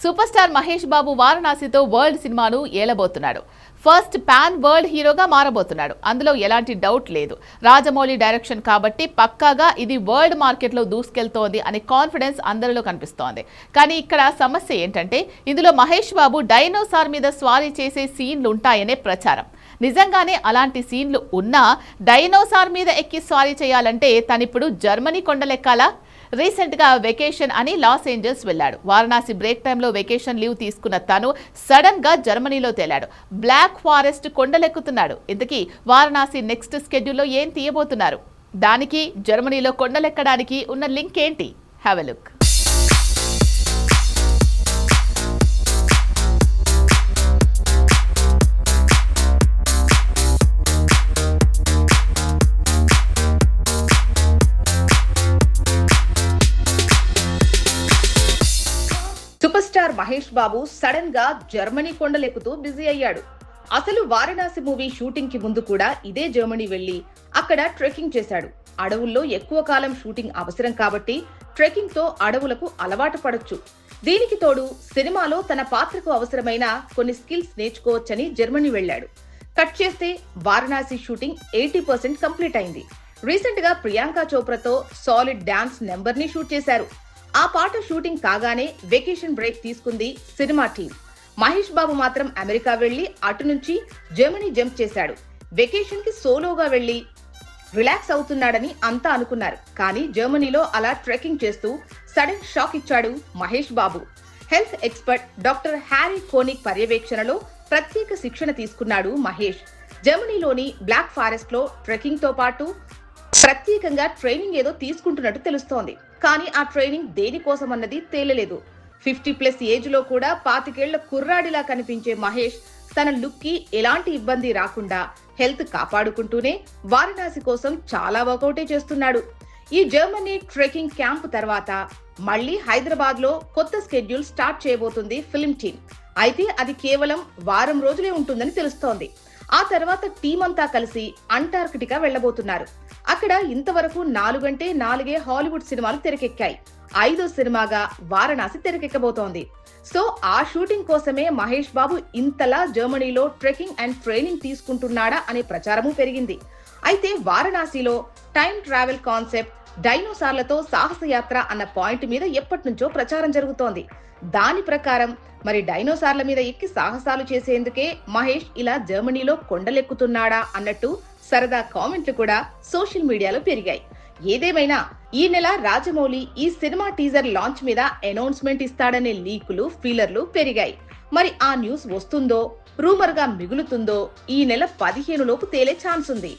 Super star Mahesh Babu వారణాసితో world సినిమాను ఏలబోతున్నాడు. First pan world హీరోగా మారబోతున్నాడు. అందులో ఎలాంటి డౌట్ లేదు. రాజమౌళి డైరెక్షన్ కాబట్టి పక్కాగా ఇది వరల్డ్ మార్కెట్లో దూసుకెళ్తోంది అనే కాన్ఫిడెన్స్ అందరిలో కనిపిస్తోంది. కానీ ఇక్కడ సమస్య ఏంటంటే ఇందులో మహేష్ బాబు డైనోసార్ మీద స్వారీ చేసే సీన్లు ఉంటాయనే ప్రచారం. నిజంగానే అలాంటి సీన్లు ఉన్నా డైనోసార్ మీద ఎక్కి స్వారీ చేయాలంటే తనిప్పుడు జర్మనీ కొండలెక్కాలా? రీసెంట్గా వెకేషన్ అని లాస్ ఏంజల్స్ వెళ్ళాడు. వారణాసి బ్రేక్ టైంలో వెకేషన్ లీవ్ తీసుకున్న తను సడన్ గా జర్మనీలో తేలాడు. Black forest కొండలెక్కుతున్నాడు. ఇంతకీ వారణాసి నెక్స్ట్ స్కెడ్యూల్లో ఏం తీయబోతున్నారు? దానికి జర్మనీలో కొండలెక్కడానికి ఉన్న లింక్ ఏంటి? Have a look. Super star Mahesh Babu sudden గా జర్మనీ కొండలెక్కుతూ బిజీ అయ్యాడు. అసలు వారణాసి మూవీ షూటింగ్ కి ముందు కూడా ఇదే జర్మనీ వెళ్లి అక్కడ ట్రెక్కింగ్ చేశాడు. అడవుల్లో ఎక్కువ కాలం షూటింగ్ అవసరం కాబట్టి ట్రెక్కింగ్ తో అడవులకు అలవాటు పడొచ్చు. దీనికి తోడు సినిమాలో తన పాత్రకు అవసరమైన కొన్ని స్కిల్స్ నేర్చుకోవచ్చని జర్మనీ వెళ్లాడు. కట్ చేస్తే వారణాసి షూటింగ్ 80% కంప్లీట్ అయింది. రీసెంట్ గా ప్రియాంక చోప్రాతో సాలిడ్ డాన్స్ నెంబర్ ని షూట్ చేశారు. ఆ పాట షూటింగ్ కాగానే వెకేషన్ బ్రేక్ తీసుకుంది సినిమా టీం. మహేష్ బాబు మాత్రం అమెరికా వెళ్లి అటు నుంచి జర్మనీ జంప్ చేశాడు. వెకేషన్ కి సోలోగా వెళ్లి రిలాక్స్ అవుతున్నాడని అంతా అనుకున్నారు. కానీ జర్మనీలో అలా ట్రెక్కింగ్ చేస్తూ సడన్ షాక్ ఇచ్చాడు Mahesh Babu. Health expert doctor Harry Connick పర్యవేక్షణలో ప్రత్యేక శిక్షణ తీసుకున్నాడు మహేష్. జర్మనీలోని బ్లాక్ ఫారెస్ట్ లో ట్రెక్కింగ్ తో పాటు ప్రత్యేకంగా ట్రైనింగ్ ఏదో తీసుకుంటున్నట్టు తెలుస్తోంది. కానీ ఆ ట్రైనింగ్ దేనికోసం అన్నది తేలలేదు. 50+ ఏజ్ లో కూడా 25 ఏళ్ల కుర్రాడిలా కనిపించే మహేష్ తన లుక్ కి ఎలాంటి ఇబ్బంది రాకుండా హెల్త్ కాపాడుకుంటూనే వారణాసి కోసం చాలా వర్కౌటే చేస్తున్నాడు. ఈ జర్మనీ ట్రెక్కింగ్ క్యాంప్ తర్వాత మళ్లీ హైదరాబాద్ లో కొత్త స్కెడ్యూల్ స్టార్ట్ చేయబోతుంది ఫిల్మ్ టీమ్. అయితే అది కేవలం వారం రోజులే ఉంటుందని తెలుస్తోంది. ఆ తర్వాత టీం అంతా కలిసి అంటార్కిటికా వెళ్లబోతున్నారు. అక్కడ ఇంతవరకు 4 హాలీవుడ్ సినిమాలు తెరకెక్కాయి. 5వ సినిమాగా వారణాసి తెరకెక్కబోతోంది. సో ఆ షూటింగ్ కోసమే మహేష్ బాబు ఇంతలా జర్మనీలో ట్రెక్కింగ్ అండ్ ట్రైనింగ్ తీసుకుంటున్నాడా అనే ప్రచారము పెరిగింది. అయితే వారణాసిలో టైం ట్రావెల్ కాన్సెప్ట్, డైనోసార్లతో సాహసయాత్ర అన్న పాయింట్ మీద ఎప్పటి నుంచో ప్రచారం జరుగుతోంది. దాని ప్రకారం మరి డైనోసార్ల మీద ఎక్కి సాహసాలు చేసేందుకే మహేష్ ఇలా జర్మనీలో కొండలెక్కుతున్నాడా అన్నట్టు సరదా కామెంట్లు కూడా సోషల్ మీడియాలో పెరిగాయి. ఏదేమైనా ఈ నెల రాజమౌళి ఈ సినిమా టీజర్ లాంచ్ మీద అనౌన్స్మెంట్ ఇస్తాడనే లీకులు, ఫీలర్లు పెరిగాయి. మరి ఆ న్యూస్ వస్తుందో, రూమర్ గా మిగులుతుందో ఈ నెల 15 లోపు తేలే ఛాన్స్ ఉంది.